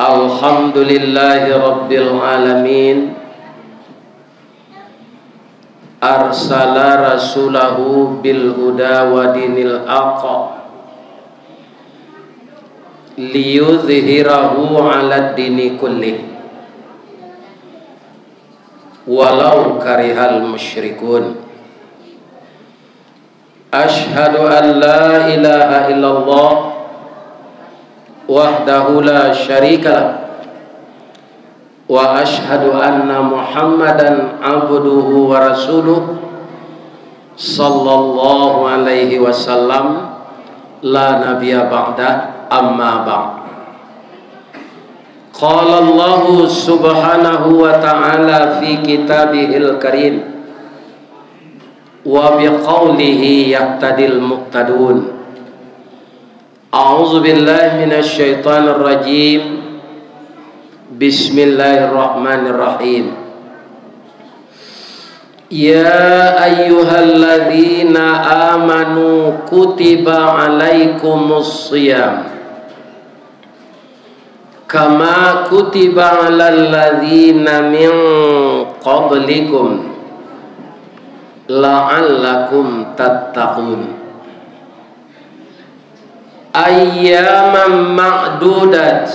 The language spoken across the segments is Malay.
Alhamdulillahi Rabbil Alamin. Arsala rasulahu bil huda wa dinil haqq liyudhhirahu ala dini kullih walau karihal musyrikun. Ashhadu an la ilaha illallah wahdahu la syarika wa ashhadu anna Muhammadan abduhu wa rasuluh sallallahu alaihi wasallam la nabiyya ba'da amma ba'd. Qala Allah subhanahu wa ta'ala fi kitabihil karim wa biqaulihi yaqtadil muqtadun. A'udzu billahi minasy syaithanir rajim. Bismillahirrahmanirrahim. Ya ayyuhalladzina amanu kutiba alaikumus shiyam kama kutiba alal ladzina min qablikum la'allakum tattaqun. Ayyaman ma'dudat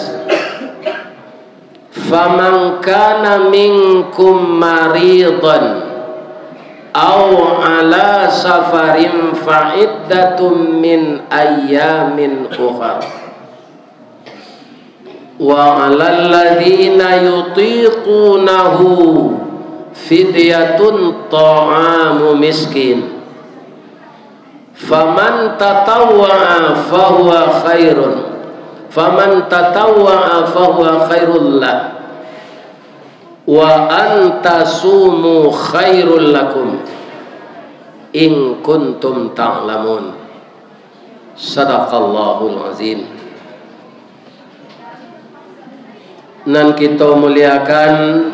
faman kana minkum maridan aw ala safarin fa'iddatun min ayyamin ukhra wa 'alal ladzina yutiqunahu fidyatun ta'amu miskin faman tatawwa'a fahuwa khairul lah wa antasumu khairul lakum in kuntum ta'lamun. Sadaqallahul azim. Nan kita muliakan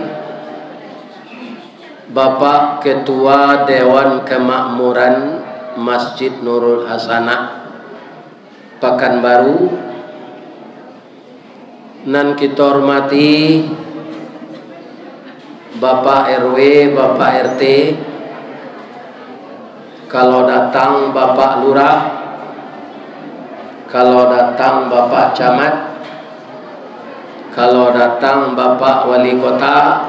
Bapak Ketua Dewan Kemakmuran Masjid Nurul Hasanah Pekanbaru, nan kita hormati Bapak RW, Bapak RT, kalau datang Bapak Lurah, kalau datang Bapak Camat, kalau datang Bapak Wali Kota,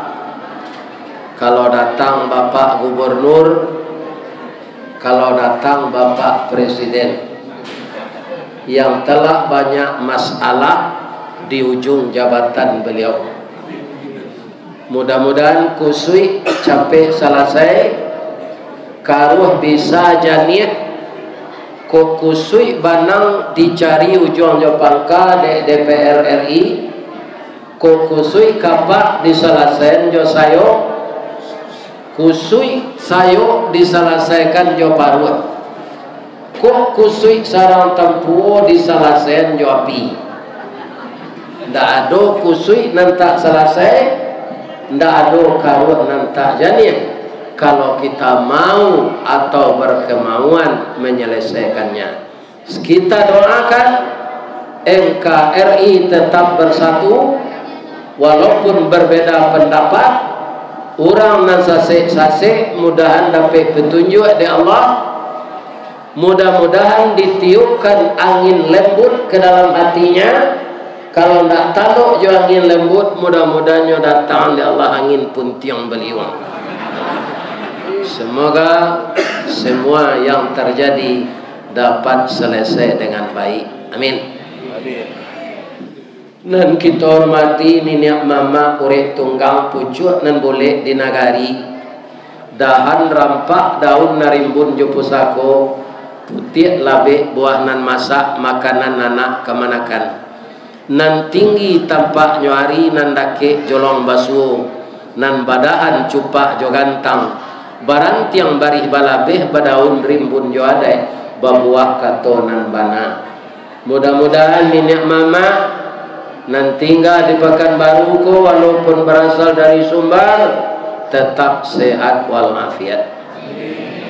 kalau datang Bapak Gubernur, kalau datang Bapak Presiden yang telah banyak masalah di ujung jabatan beliau. Mudah-mudahan kusui capek selesai, karuh bisa janit ko kusui banang dicari ujung jopangka de DPR RI, ko kusui kapak diselesaikan jo sayo, kusui sayo diselesaikan jo paruh, ko kusui sarang tempuo diselesaikan jo api. Ndak ada kusui nanti selesai, ndak ada karuh nanti janit kalau kita mau atau berkemauan menyelesaikannya. Kita doakan NKRI tetap bersatu walaupun berbeda pendapat. Orang nan sase-sase mudahan dapat petunjuk dari Allah, mudah-mudahan ditiupkan angin lembut ke dalam hatinya. Kalau tidak taluk jo angin lembut, mudah-mudahan datang dari Allah angin puntiang beliung. Semoga semua yang terjadi dapat selesai dengan baik. Amin. Nan kita hormati niniak mama urek tunggang pucuk nan boleh di nagari dahan rampak daun narimbun jo pusako putih labe buah nan masak makanan anak kemanakan nan tinggi tampak nyuari nan dake jolong basuh nan badahan cupak jo gantang barang tiang barih balabeh badaun rimbun jo adai babuah kato nan bana. Mudah-mudahan niniak mama nan tinggal di Pekanbaru ko walaupun berasal dari Sumbar tetap sehat walafiat.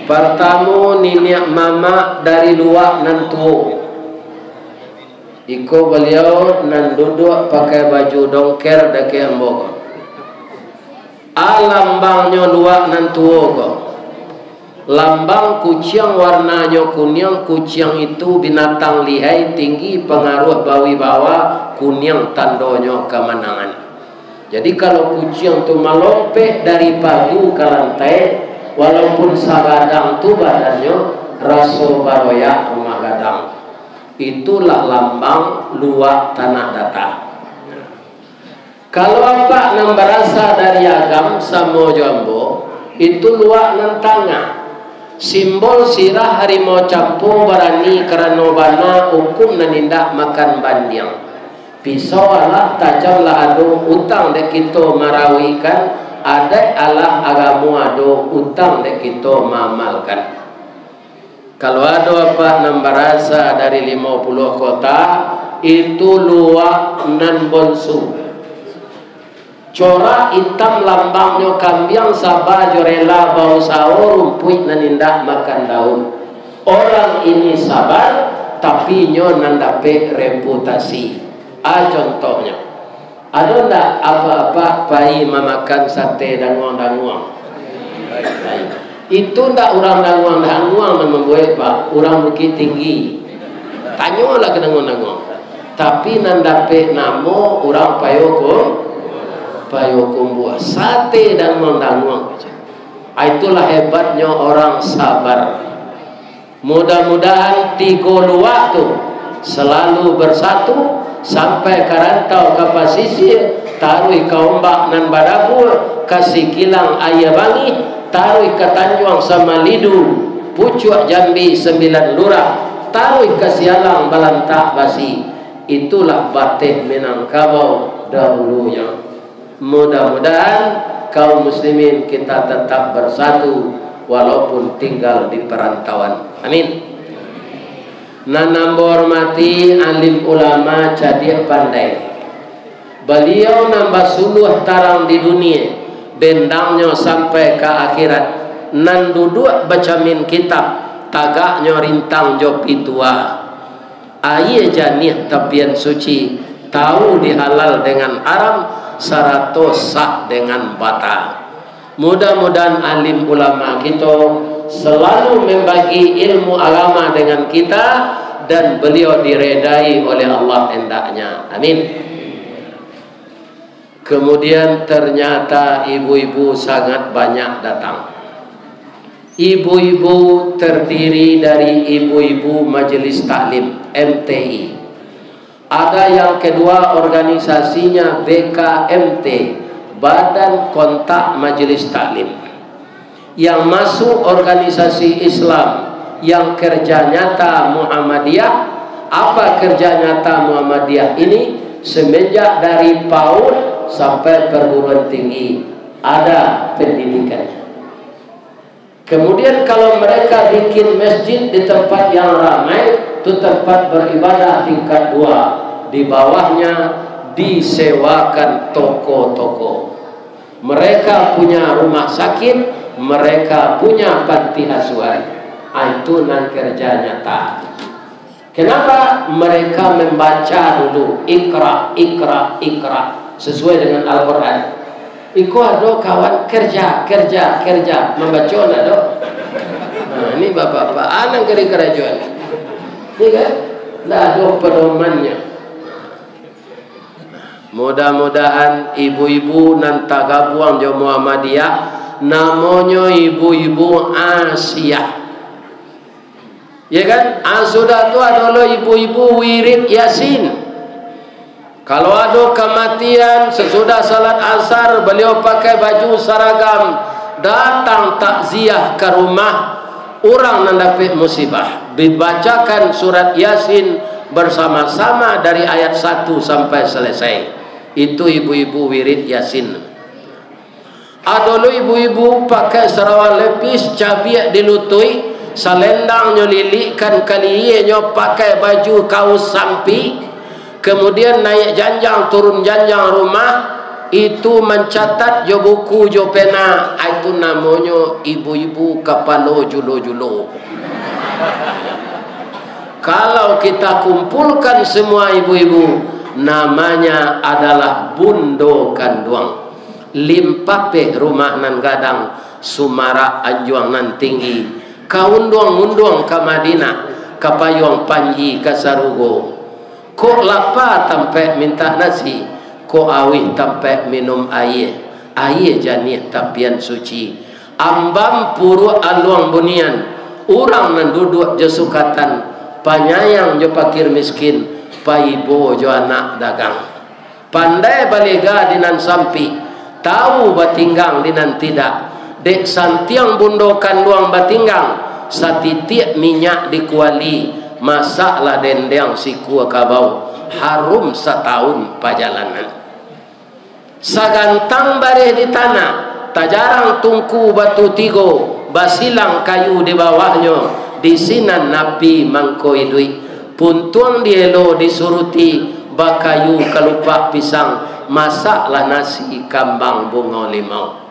Pertama niniak mama dari luar nantu Iko beliau nan duduk pakai baju dongker dake ambogo. Lambangnya luak nan tuo ko. Lambang kucing warnanya kuning. Kucing itu binatang lihai tinggi, pengaruh bawi bawa. Kuning tandonya kemenangan. Jadi kalau kucing tu melompet dari pagu ke lantai, walaupun sagadang tu badannya raso baroyak rumah gadang. Itulah lambang luak tanah datar. Kalau apa yang berasal dari agam sama jambo, itu luak nan tangga. Simbol sirah harimau campur berani kerana bana hukum nan indah makan bandiang. Pisau Allah tajamlah ado utang dek kita marawikan, ada Allah agamu ado utang dek kita mamalkan. Kalau ada apa yang berasal dari 50 kota, itu luak nan bonsu. Corak hitam lambangnya kambiang sabah jorela bau saur rumput nan indah makan daun. Orang ini sabar tapi nyo nan dapat reputasi. Contohnya, ada ndak apa-apa bayi memakan sate danguang-danguang? Itu ndak orang danguang-danguang yang membuat pak orang Bukit Tinggi. Tanyalah ke danguang-danguang. Tapi nan dapat namo orang Payokum buah sate dan danguang. Itulah hebatnya orang sabar. Mudah-mudahan 3 luak tu selalu bersatu sampai karantau ke pasisir, taruh ke ombak nan badabur, kasih kilang ayah bangi, taruh ke Tanjuang sama Lidu, Pucuk Jambi 9 lurah, taruh ke Sialang Balantak Basi. Itulah batik Minangkabau dahulunya. Mudah-mudahan kaum muslimin kita tetap bersatu walaupun tinggal di perantauan. Amin. Nanambor mati alim ulama cadik pandai. Beliau nambah suluh tarang di dunia, bendangnya sampai ke akhirat. Nan duduk bacamin kitab, tagaknya rintang jopi tua. Aye janih tapian suci, tahu dihalal dengan haram, 100 sah dengan bata. Mudah-mudahan alim ulama kita selalu membagi ilmu agama dengan kita dan beliau diredai oleh Allah hendaknya. Amin. Kemudian ternyata ibu-ibu sangat banyak datang. Ibu-ibu terdiri dari ibu-ibu Majelis Taklim MTI. Ada yang kedua organisasinya BKMT, Badan Kontak Majelis Taklim. Yang masuk organisasi Islam yang kerja nyata Muhammadiyah. Apa kerja nyata Muhammadiyah ini? Semenjak dari PAUD sampai perguruan tinggi ada pendidikannya. Kemudian kalau mereka bikin masjid di tempat yang ramai, itu tempat beribadah tingkat 2. Di bawahnya disewakan toko-toko. Mereka punya rumah sakit, mereka punya panti asuhan. Itu nan kerja nyata. Kenapa? Mereka membaca dulu Iqra, Iqra, Iqra sesuai dengan Al-Quran. Iku ada kawan kerja membaca ada. Nah, ini bapak-bapak anak dari kerajaan. Ini kan? Tidak ada pedomannya. Mudah-mudahan ibu-ibu nan tagabuang jo Muhammadiyah namanya ibu-ibu Asia. Ya kan? Sudah tu adalah ibu-ibu wirid Yasin. Kalau ada kematian sesudah salat asar, beliau pakai baju seragam datang takziah ke rumah orang yang dapat musibah, dibacakan surat Yasin bersama-sama dari ayat 1 sampai selesai. Itu ibu-ibu wirid Yasin. Ada ibu-ibu pakai sarawal lepis, cabiak dilutui, selendang nyolilikan kalinya pakai baju kaos sampi. Kemudian naik janjang, turun janjang rumah, itu mencatat jo buku, jo pena. Itu namanya ibu-ibu kepala julo-julo. Kalau kita kumpulkan semua ibu-ibu, namanya adalah bundo kanduang. Limpape rumah nan gadang, Sumara anjuang nan tinggi. Kaunduang-unduang ke Madinah, kapayuang Panji ke Sarugo. Ko lapa tampe minta nasi, ko awih tampe minum air. Air janih tapian suci. Ambam puru aluang bunian, urang nan duduk jesukatan, panyayang jo pakir miskin, paibo jo anak dagang. Pandai balega dinan sampi, tahu batinggang dinan tidak. Dek santiang bundokan luang batinggang, satitik minyak dikuali, masaklah dendeng sikua kabau, harum setahun perjalanan. Sagantang bareh di tanah, tak jarang tungku batu tigo, basilang kayu di bawahnya, di sinan napi mangkoi duit. Puntuang dielo disuruti, bakayu kelupak pisang, masaklah nasi kambang bunga limau.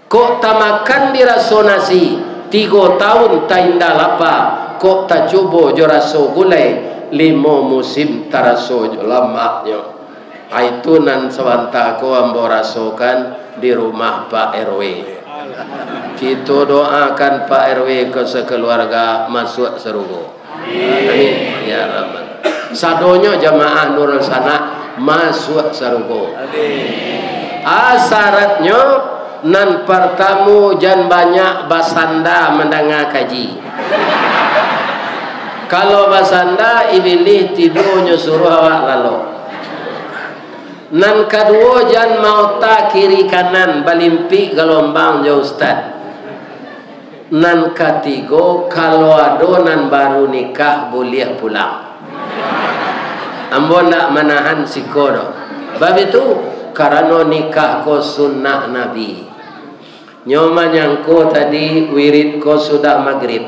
Kok tak makan diraso nasi, 3 tahun tak indah lapa, kok tak coba jo raso gulai, 5 musim tak raso jo lamaknya. Itu nan sewanta ko ambo rasokan di rumah Pak RW. Kita doakan Pak RW ke sekeluarga masuk Sarugo. Amin ya Rabbal. Sadonyo jamaah Nurul Sana masuk Sarugo. Syaratnya nan pertamu jan banyak basanda mendengar kaji. Kalau basanda ibilih tidurnya suruh awak lalu. Nan kedua jan mau tak kiri kanan balimpi gelombang jauh Ustaz. Nan ketiga kalau ada nan baru nikah boleh pulang. Ambo nak menahan sikodo. Bab itu karena nikah ko sunnah Nabi. Nyoma nyangko tadi wirid ko sudah maghrib.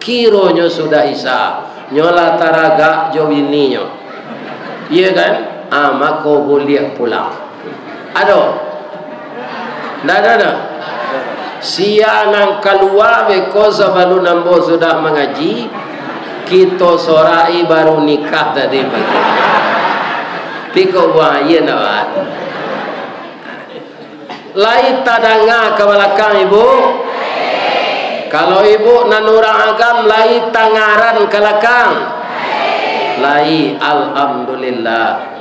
Kironyo sudah isya. Nyola taraga jowininya. Iya kan? Maka boleh pulang. Ada? Tidak ada. Siang keluar beko sebelum nambo sudah mengaji, kita sorai baru nikah tadi pagi. Tiko buaya nawat. Lai tadanga ke belakang ibu. Kalau ibu nanurang agam lai tangaran ke belakang. Lai alhamdulillah.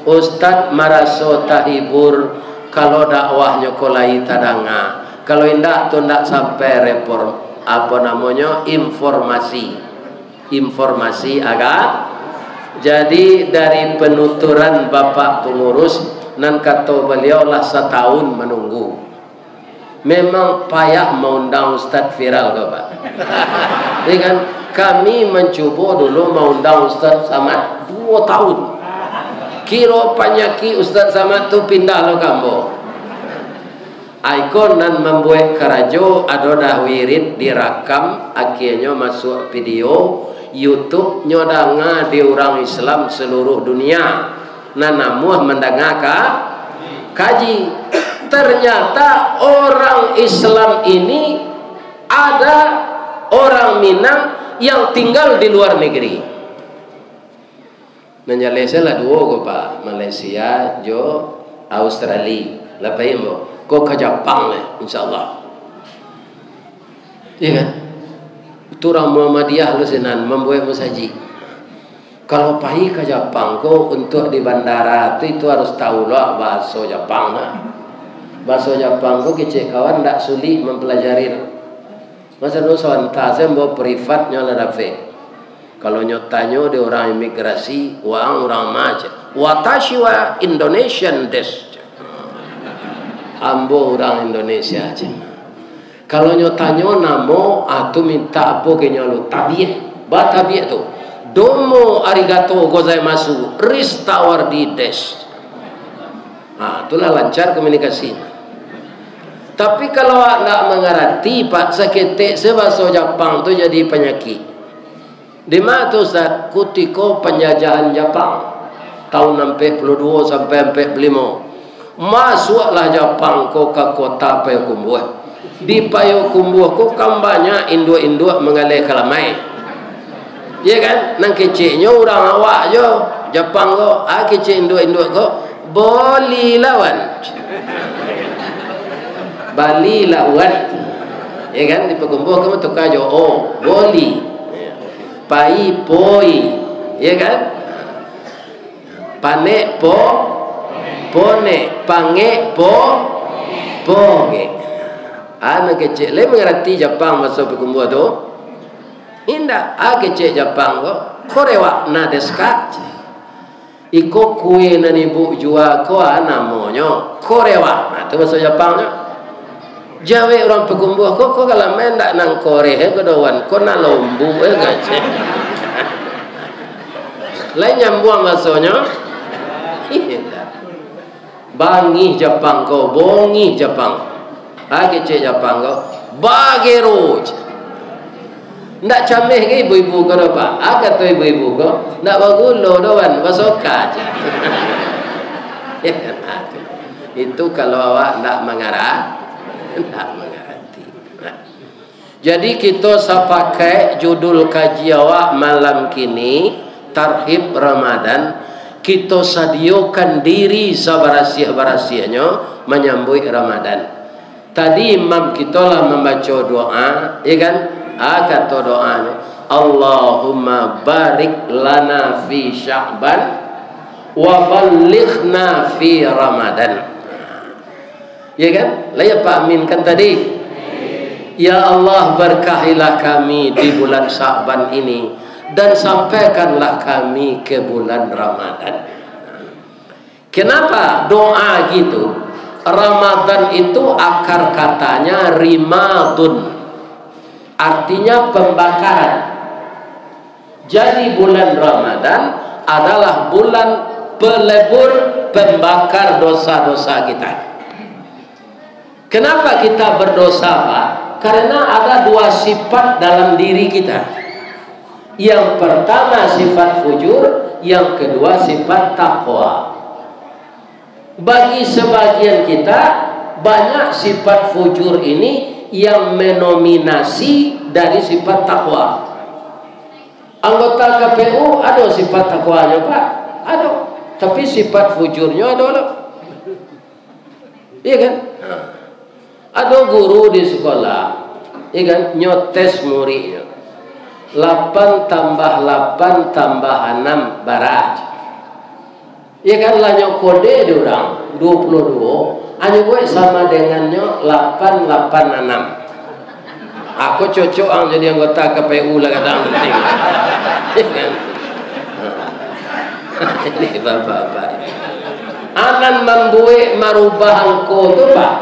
Ustaz maraso tahibur kalau dakwahnya kolai tadanga. Kalau indak tu ndak sampai report apa namanya informasi agak. Jadi dari penuturan Bapak pengurus nan kata beliau lah setahun menunggu. Memang payah mengundang Ustaz viral ke Pak. Jadi kan kami mencoba dulu mengundang Ustaz Samad 2 tahun. Kira penyakit Ustaz Samad tu pindah lo kambo. Ikon dan membuat kerajo ada dah wirid direkam, akhirnya masuk video YouTube nyodanga di orang Islam seluruh dunia. Namuh mendengar kaji. Ternyata orang Islam ini ada orang Minang yang tinggal di luar negeri. Malaysia lah 2 ko Pak, Malaysia jo Australia lepas itu ko ke Jepang lah insyaallah. Iya kan? Itu orang Muhammadiyah lu senan membuat musaji. Kalau pergi ke Jepang ko untuk di bandara itu harus tahu lah bahasa Jepang lah. Bahasa Jepang ko kecil kawan tak sulit mempelajari. Masa nu sawanta saya bawa privatnya lah dapat. Kalau nyotanya di orang imigrasi, orang macam, watashi wa Indonesian desu. Ambo orang Indonesia aja. Kalau nyotanya namo, atau minta apa ke nyalo tabiat, batabiat tu. Domo arigato gozaimasu, ristawardi desu. Itulah lancar komunikasi. Tapi kalau nak mengerti Pak seketik sebahasa Jepang tu jadi penyakit. Di mana tu Ustaz? Kutiko penjajahan Jepang tahun 42 sampai 45. Masuklah Jepang ko ke kota Payakumbuh. Di Payakumbuh ko kan banyak induk-induk mengalih kelamai. Ya kan? Nang keciknya orang awak je Jepang ko, kecik induk-induk ko boli lawan. Bali lawan. Ya kan? Di Pekumbuh kamu tukar jo boli. Pai poi. Ya kan? Panek pone, pange poge. Anak kecil le mengerti Jepang masuk Pekumbuh tu. Indah, kecil Jepang ko korewa na deska. Iko kue na ibu jua ko namanya korewa. Nah, tu bahasa Jepangnya. Jawa orang Pekumbuh ko kalau main dak nang Korea ko doan ko na lombu gaje. Lain nyambung bahasanya. Bangi Jepang ko, bongi Jepang. Kecil Jepang ko bagero. Ndak cameh ke ibu-ibu ko do Pak. Kata ibu-ibu ko, ndak bagulo doan basoka aja. Itu kalau awak ndak mengerti. Jadi kita pakai judul kaji awak malam kini Tarhib Ramadan. Kita sadiokan diri sabarasiah-barasiahnya menyambut Ramadan. Tadi imam kita lah membaca doa, ya kan? Kata doanya, Allahumma barik lana fi Sya'ban wa ballighna fi Ramadan. Ya kan? Layak Pak Amin kan tadi. Ya Allah, berkahilah kami di bulan Sya'ban ini dan sampaikanlah kami ke bulan Ramadan. Kenapa doa gitu? Ramadan itu akar katanya rimadun, artinya pembakaran. Jadi bulan Ramadan adalah bulan pelebur pembakar dosa-dosa kita. Kenapa kita berdosa, Pak? Karena ada dua sifat dalam diri kita. Yang pertama sifat fujur, yang kedua sifat takwa. Bagi sebagian kita banyak sifat fujur ini yang menominasi dari sifat takwa. Anggota KPU ada sifat takwanya Pak, ada. Tapi sifat fujurnya ada loh. Iya kan? Ada guru di sekolah, iya kan? Nyotes muridnya 8 tambah 8 tambah 6 barat. Iya kan? Lah nyokode dia orang 22. Hanya gue sama dengannya 886. Aku cocok ang jadi anggota KPU lah kadang penting. Ini bapak-bapak. Anan membuat merubah angko tu Pak.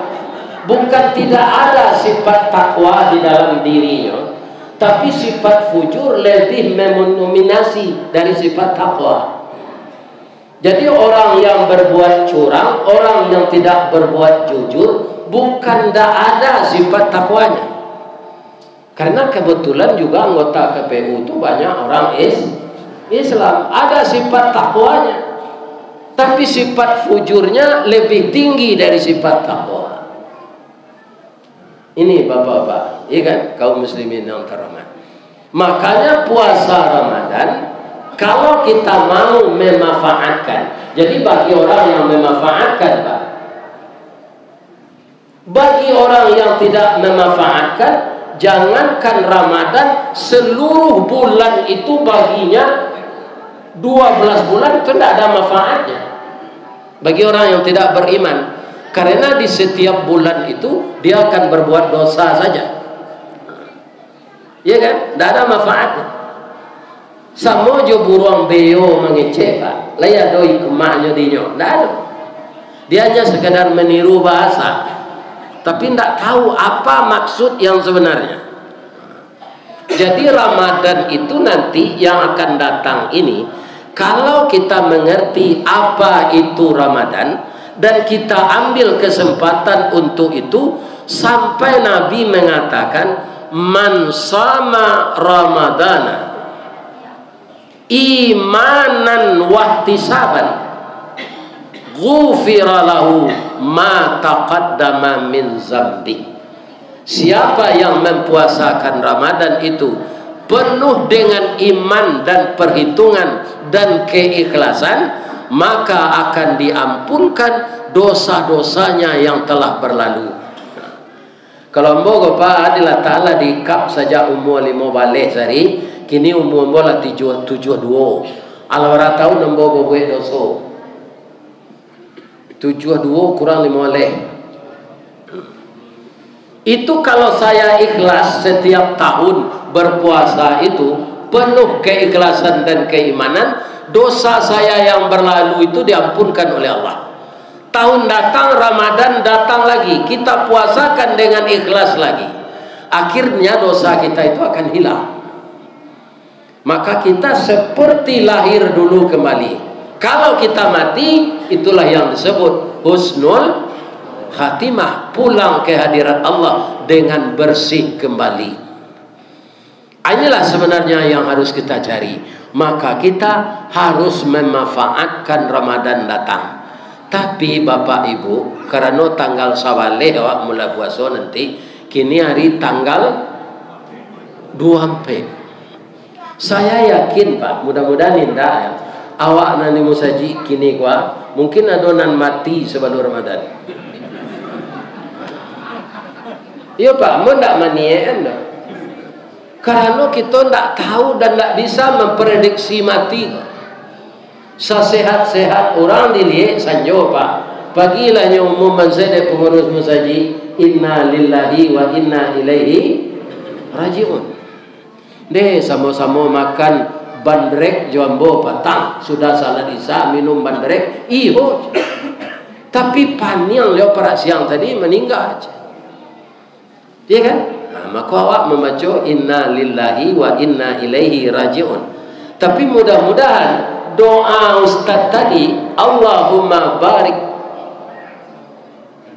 Bukan tidak ada sifat takwa di dalam dirinya, tapi sifat fujur lebih mendominasi dari sifat takwa. Jadi orang yang berbuat curang, orang yang tidak berbuat jujur, bukan tidak ada sifat takwanya. Karena kebetulan juga anggota KPU itu banyak orang Islam, ada sifat takwanya, tapi sifat fujurnya lebih tinggi dari sifat takwa. Ini bapak-bapak, iya kan? Kaum muslimin yang terhormat. Makanya puasa Ramadan, kalau kita mau memanfaatkan, jadi bagi orang yang memanfaatkan, Pak. Bagi orang yang tidak memanfaatkan, jangankan Ramadan, seluruh bulan itu baginya 12 bulan itu tidak ada manfaatnya. Bagi orang yang tidak beriman. Karena di setiap bulan itu dia akan berbuat dosa saja. Iya kan? Tidak ada manfaatnya. Sama jo buruang beo mengecek Pak. Laya doi kemaknya dinyo. Tidak ada. Dia hanya sekadar meniru bahasa. Tapi tidak tahu apa maksud yang sebenarnya. Jadi Ramadan itu nanti yang akan datang ini, kalau kita mengerti apa itu Ramadan, dan kita ambil kesempatan untuk itu, sampai Nabi mengatakan man sama Ramadana imanan wahtisaban ghufira lahu ma taqaddama min zambi. Siapa yang mempuasakan Ramadan itu penuh dengan iman dan perhitungan dan keikhlasan, maka akan diampunkan dosa-dosanya yang telah berlalu. Kalau moga pa adalah ta'ala dikap saja umur 5 balik sehari, kini umur lah 72. Alwara tahu nombor buat dosa 72 kurang 5 balik. Itu kalau saya ikhlas setiap tahun berpuasa itu penuh keikhlasan dan keimanan, dosa saya yang berlalu itu diampunkan oleh Allah. Tahun datang, Ramadan datang lagi, kita puasakan dengan ikhlas lagi, akhirnya dosa kita itu akan hilang. Maka kita seperti lahir dulu kembali. Kalau kita mati, itulah yang disebut husnul khatimah, pulang ke hadirat Allah dengan bersih kembali. Inilah sebenarnya yang harus kita cari. Maka kita harus memanfaatkan Ramadan datang. Tapi Bapak Ibu, karena tanggal sawale awak mula puasa nanti, kini hari tanggal 24. Saya yakin Pak, mudah-mudahan indah ya. Awak nani musaji kini gua mungkin adonan mati sebelum Ramadan. Iya Pak, mau ndak manien dah. Karena kita ndak tahu dan ndak bisa memprediksi mati. Sesehat-sehat orang dilihat sanjo Pak. Pagilah yang umum saya pengurus musaji, inna lillahi wa inna ilaihi rajiun. Deh sama-sama makan bandrek jambo petang, sudah salat isya minum bandrek, iyo. Tapi panjang leo para siang tadi meninggal aja. Iya kan? Nah, maka awak membaca inna lillahi wa inna ilaihi rajiun. Tapi mudah-mudahan doa Ustaz tadi, Allahumma barik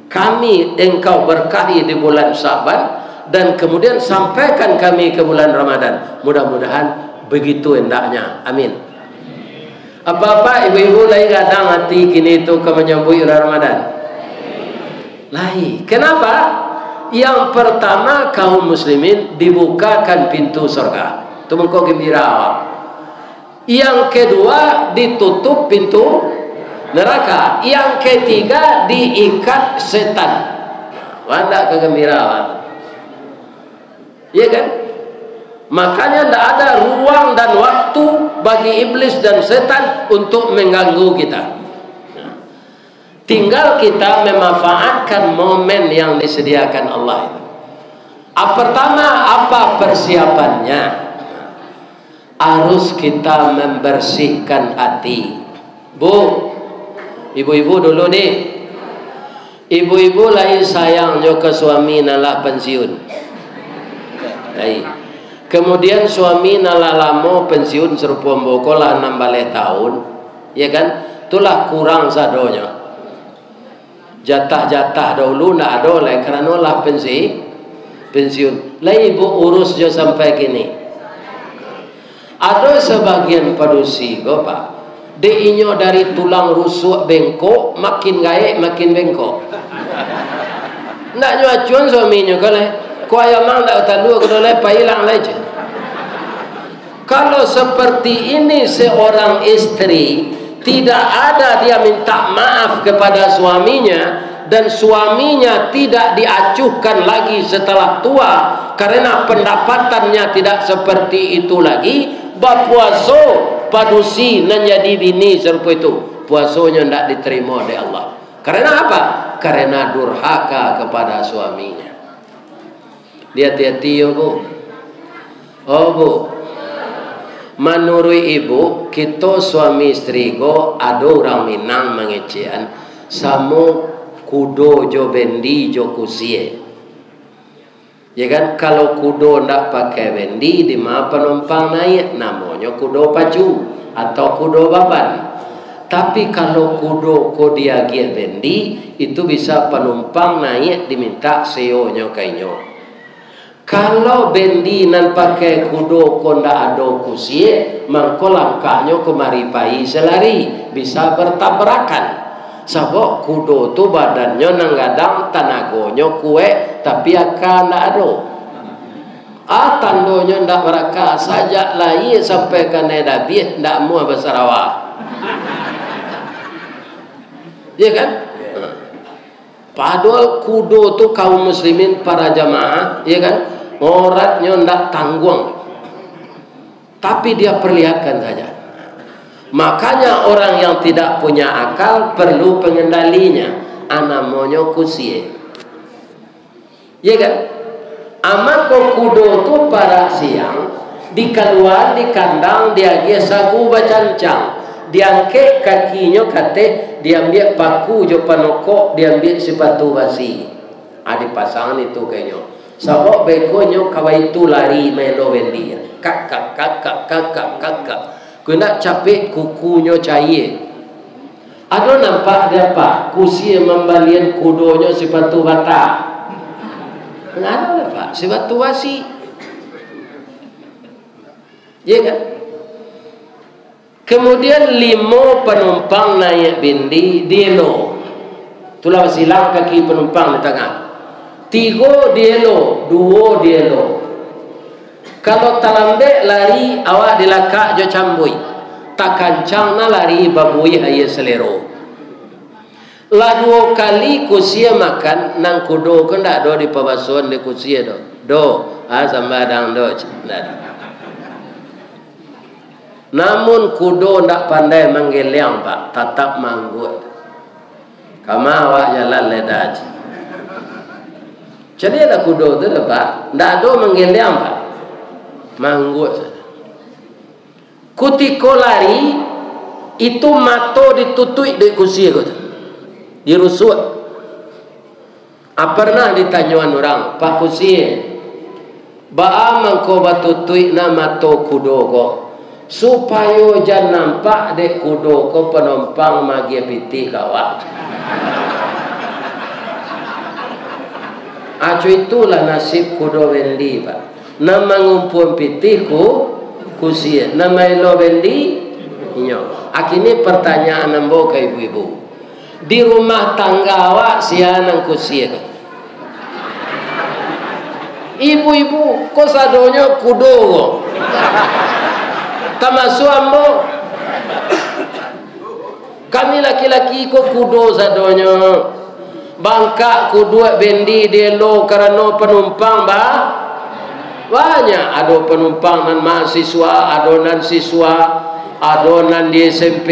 kami engkau berkahi di bulan Syaban dan kemudian sampaikan kami ke bulan Ramadan. Mudah-mudahan begitu hendaknya. Amin. Apa-apa ibu-ibu lain kadang hati kini itu ke menyambut bulan Ramadan. Lain. Kenapa? Yang pertama kaum muslimin dibukakan pintu surga. Itu mengkau gembira awak. Yang kedua ditutup pintu neraka. Yang ketiga diikat setan. Wanda kegembiraan. Iya kan? Makanya tidak ada ruang dan waktu bagi iblis dan setan untuk mengganggu kita. Tinggal kita memanfaatkan momen yang disediakan Allah itu. Pertama, apa persiapannya? Harus kita membersihkan hati. Bu, ibu-ibu dulu nih. Ibu-ibu lain sayangnya ke suami nalah pensiun. Baik. Kemudian suami nalah lama pensiun serupa mboko lah 16 tahun. Ya kan? Itulah kurang sadonya. Jatah-jatah dahulu nak ada lah kerana lah pensiun. Lah ibu urus je sampai kini. Ada sebagian padusi go Pak, deinyo dari tulang rusuk bengkok makin gaek makin bengkok. Nak nyuacuan suaminya kale, ko ayam mang dak talu ko le pailang leje. Kalau seperti ini seorang istri tidak ada dia minta maaf kepada suaminya dan suaminya tidak diacuhkan lagi setelah tua karena pendapatannya tidak seperti itu lagi, berpuasa padusi nan jadi bini serupa itu puasanya tidak diterima oleh Allah. Karena apa? Karena durhaka kepada suaminya. Hati-hati ya Bu. Oh Bu, menurut ibu kita suami istri go ada orang Minang mengecehan sama kudo jo bendi jo kusie. Ya kan, kalau kudo ndak pakai bendi di mana penumpang naik namanya kudo pacu atau kudo baban. Tapi kalau kudo ko dia gia bendi itu bisa penumpang naik diminta seonyo kainyo. Kalau bendi nan pakai kudo ko ndak ada kusie, mangko langkahnya kemari pai selari bisa bertabrakan. Sebab kudo tu badannya nanggadang tanagonya kue tapi akan ndak ada. Tandonya ndak mereka sajak lahir sampai ke Nedabih ndak muah bersarawak. Ya kan? Padahal kudo tu kaum muslimin para jamaah, ya kan? Oratnya ndak tanggung. Tapi dia perlihatkan saja. Makanya orang yang tidak punya akal perlu pengendalinya. Namanya kusie. Ya kan? Amako kudo tu pada siang di keluar di kandang dia sagu bacancang, diangkat kakinya kate, diambil paku jo panokok, diambil sepatu basi. Dipasang itu kayaknya. Sabok bekonyo kawai itu lari melo dia. Kakak. Kena capek kukunya cair. Ada nampak dia pak kusie membalian kudonya sepatu bata. Ada lah pak sepatu basi. Ya kan? Kemudian 5 penumpang naik bindi dielo. Itulah silang kaki penumpang di tengah. 3 dielo, 2 dielo. Kalau talambe lari awak dilakak jo cambui. Tak kancang na lari babui haya selero. Lah 2 kali kusia makan nang kudo ke ndak do di pabasuan di kusia do. Sambadang do. Namun kudo ndak pandai menggeliang pak, tetap manggut. Kama awak jalan ledaj. Jadi ada kudo tu pak, ndak do menggeliang pak. Manggut saja. Kutiko lari itu mato ditutui di kursi gitu. Dirusut. Pernah ditanyuan orang, Pak kursi, baa mangko batutui na mato kudo ko supaya jan nampak dek kudo ko penumpang magi piti kawat. Itulah nasib kudo wendi pak. Nama ngumpul pitiku kusia, nama ilo bendi inyo. Akini pertanyaan nambo ke ibu-ibu. Di rumah tangga awak sianang kusia kan? Ibu-ibu, kok sadonya kudo kok? Termasuk ambo. Kami laki-laki kok kudo sadonya. Bangka kudu bendi delo karena penumpang bah. Banyak ada penumpang dan mahasiswa, adonan siswa, adonan di SMP.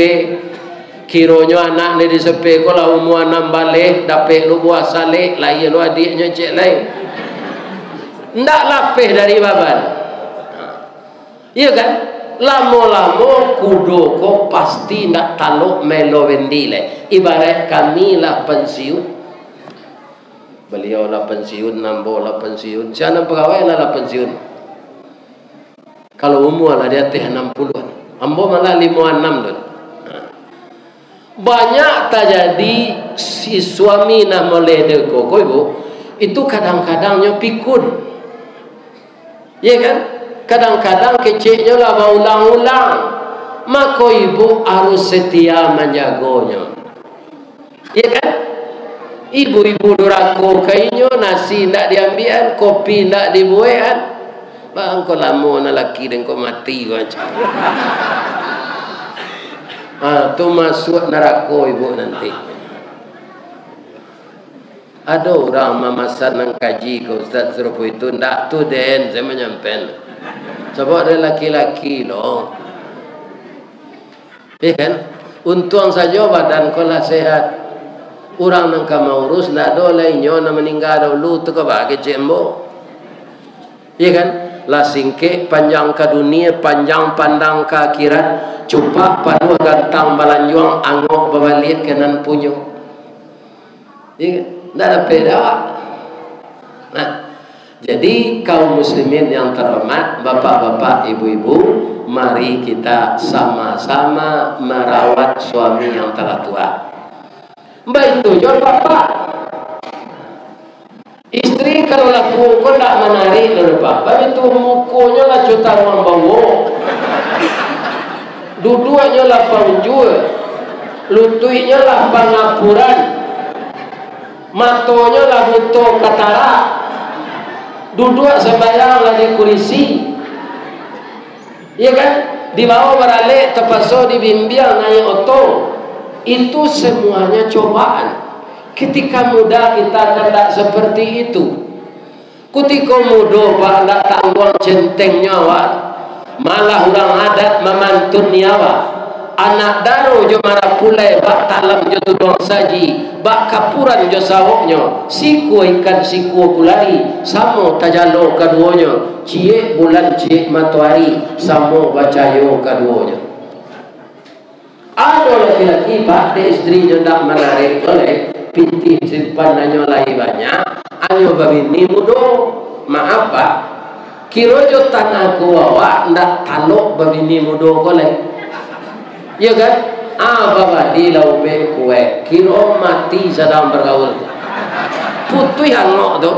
Kironya anak ni di SMP ko lah umur 6 balik, dapat lu buah salik, lain lu adiknya cek lain. Ndak lapeh dari baban. Iya kan? Lama-lama kudo ko pasti ndak taluk melo vendile. Ibarat kami lah pensiun. Beliau lah pensiun, nambo lah pensiun. Siapa pegawai lah pensiun. Kalau umur lah dia teh 60-an. Ambo malah 56 tu. Banyak terjadi si suami nak melede koko ibu. Itu kadang-kadangnya pikun. Ya kan? Kadang-kadang keciknya lah berulang-ulang. Maka ibu harus setia menjaganya. Ya kan? Ibu-ibu durako kainyo nasi ndak diambian, kopi ndak dibuat. Bang ko lamo na laki den ko mati macam. Tu masuk neraka ibu nanti. Ada orang memasak nang kaji ke Ustaz Serupu itu ndak tu den saya menyampaikan. Sebab ada laki-laki loh. Ya kan? Untung saja badan ko lah sehat. Orang nang kama urus ndak ada lainnya na meninggal dulu tu ke bagi cembo. Ya kan? La singke panjang ke dunia, panjang pandang ke akhirat, cupak padu gantang balanjuang angok babalik kenan punyo. Ya kan? Ndak ada beda. Nah, jadi kaum muslimin yang terhormat, bapak-bapak, ibu-ibu, mari kita sama-sama merawat suami yang telah tua. Baik itu jual bapak. Istri kalau laku kau tak menarik lalu bapak itu mukonya lah juta orang bawa. Duduanya lah penjual, lututnya lah pengapuran, matonya lah butuh katarak, duduk sembahyang lagi kurisi, iya kan? Dibawa beralih terpaksa dibimbing naik oto. Itu semuanya cobaan. Ketika muda kita tidak seperti itu. Ketika muda pak tak tanggung centeng nyawa, malah orang adat memantun nyawa. Anak daru jo marah pulai bak talam jo tudong saji, bak kapuran jo sawoknya, siku ikan siku kulari, samo tajalo kaduanya, cie bulan cie matahari, samo bacayo kaduanya. Ada laki-laki pak de istri jo ndak menarik oleh pinti simpan nanyo lai banyak, anyo babini mudo, maaf pak, kiro jo tanah kuawa ndak talok babini mudo kolek. Ya kan? Baba di lau be kue kiro mati sedang bergaul. Putui hangok tu.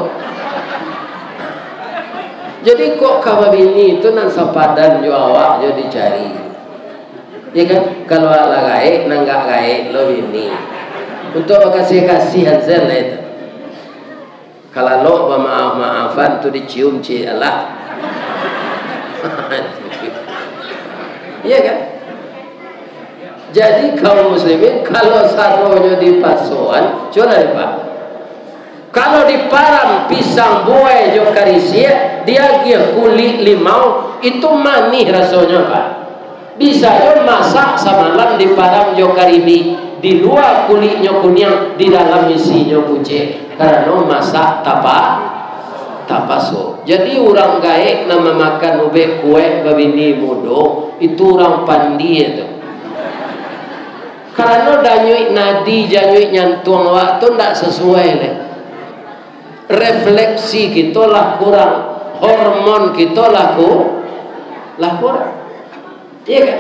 Jadi kok kawan bini itu nan sepadan jo awak jo dicari. Ya kan? Kalau ala gaek nanggak gaek lo bini. Untuk kasih hasil lah itu. Kalau lo maaf-maafan tu dicium cie Allah. Iya kan? Jadi kaum muslimin kalau saronya di pasoan, coba pak. Kalau di param pisang buai jo karisia, dia kia kulit limau itu manis rasanya pak. Bisa jo masak samalam di param jo karibi, di luar kulitnya kuning, di dalam isinya kucing. Karena masak tapaso. Jadi orang gaek nama makan ube kue babini mudo itu orang pandi itu. Karena danyui nadi janyui nyantuang waktu tidak sesuai le. Refleksi kita lah kurang, hormon kita lah kurang. Iya kan?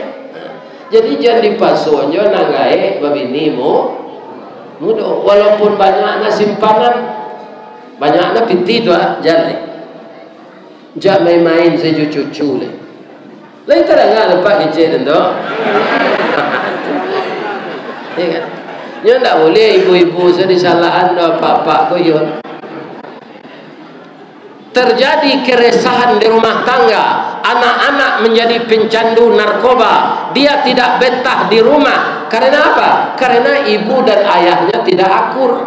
Jadi jangan dipasuannya nagai babini mudo. Walaupun banyaknya simpanan, banyaknya piti tu jangan. Jangan main-main secucu le. Lain terang lepas kecil tu. Ya kan? Ya tak boleh ibu-ibu sedisalahan bapak koyon. Terjadi keresahan di rumah tangga, anak-anak menjadi pencandu narkoba, dia tidak betah di rumah. Karena apa? Karena ibu dan ayahnya tidak akur.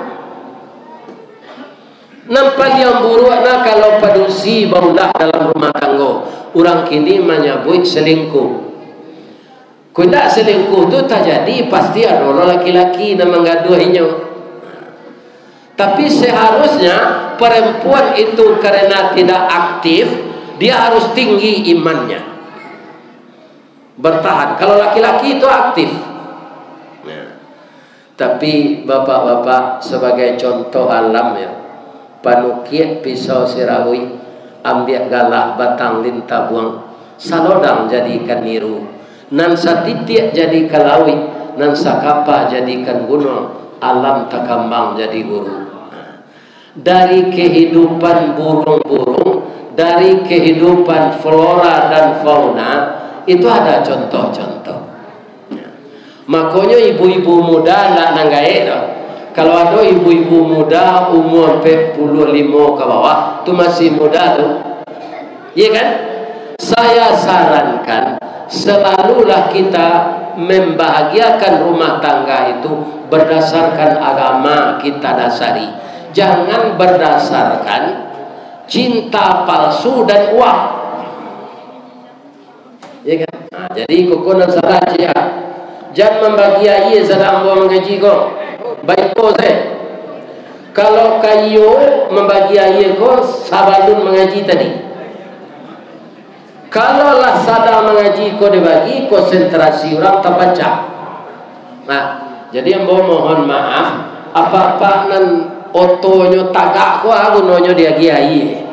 Nampak yang buruknya kalau padusi baulah dalam rumah tangga. Orang kini menyebut selingkuh. Kuda selingkuh tu tak jadi, pasti ada orang laki-laki yang menggaduhinya. Tapi seharusnya perempuan itu karena tidak aktif, dia harus tinggi imannya, bertahan. Kalau laki-laki itu aktif. Nah, tapi bapak-bapak sebagai contoh alam ya, panukiat pisau sirawi, ambil galak batang lintah buang, salodang jadikan niru. Nan satitik jadi kalawi, nan sakapa jadikan gunung, alam takambang jadi guru. Dari kehidupan burung-burung, dari kehidupan flora dan fauna, itu ada contoh-contoh. Makanya ibu-ibu muda nak nanggai dah. Kalau ada ibu-ibu muda umur 45 ke bawah, tu masih muda tu. Iya kan? Saya sarankan selalulah kita membahagiakan rumah tangga itu berdasarkan agama kita dasari. Jangan berdasarkan cinta palsu dan uang. Ya kan? Nah, jadi kokonan salah dia. Jangan membahagiai sedang buang gaji kau. Baik kau saya. Kalau kayu membahagiai kau sabalun mengaji tadi. Kalau lah sadar mengaji kau dibagi, konsentrasi orang terbaca. Nah, jadi yang mohon maaf, apa-apa nan otonya tagak kau, gunanya dia giai.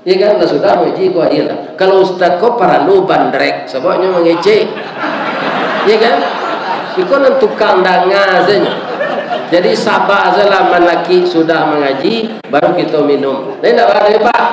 Ya kan, lah sudah mengaji kau hilang. Kalau ustaz kau perlu bandrek, sebabnya mengecek. Ya kan, ikut nan tukang danga saja. Jadi sabar saja lah, laki sudah mengaji, baru kita minum. Tidak ada pak.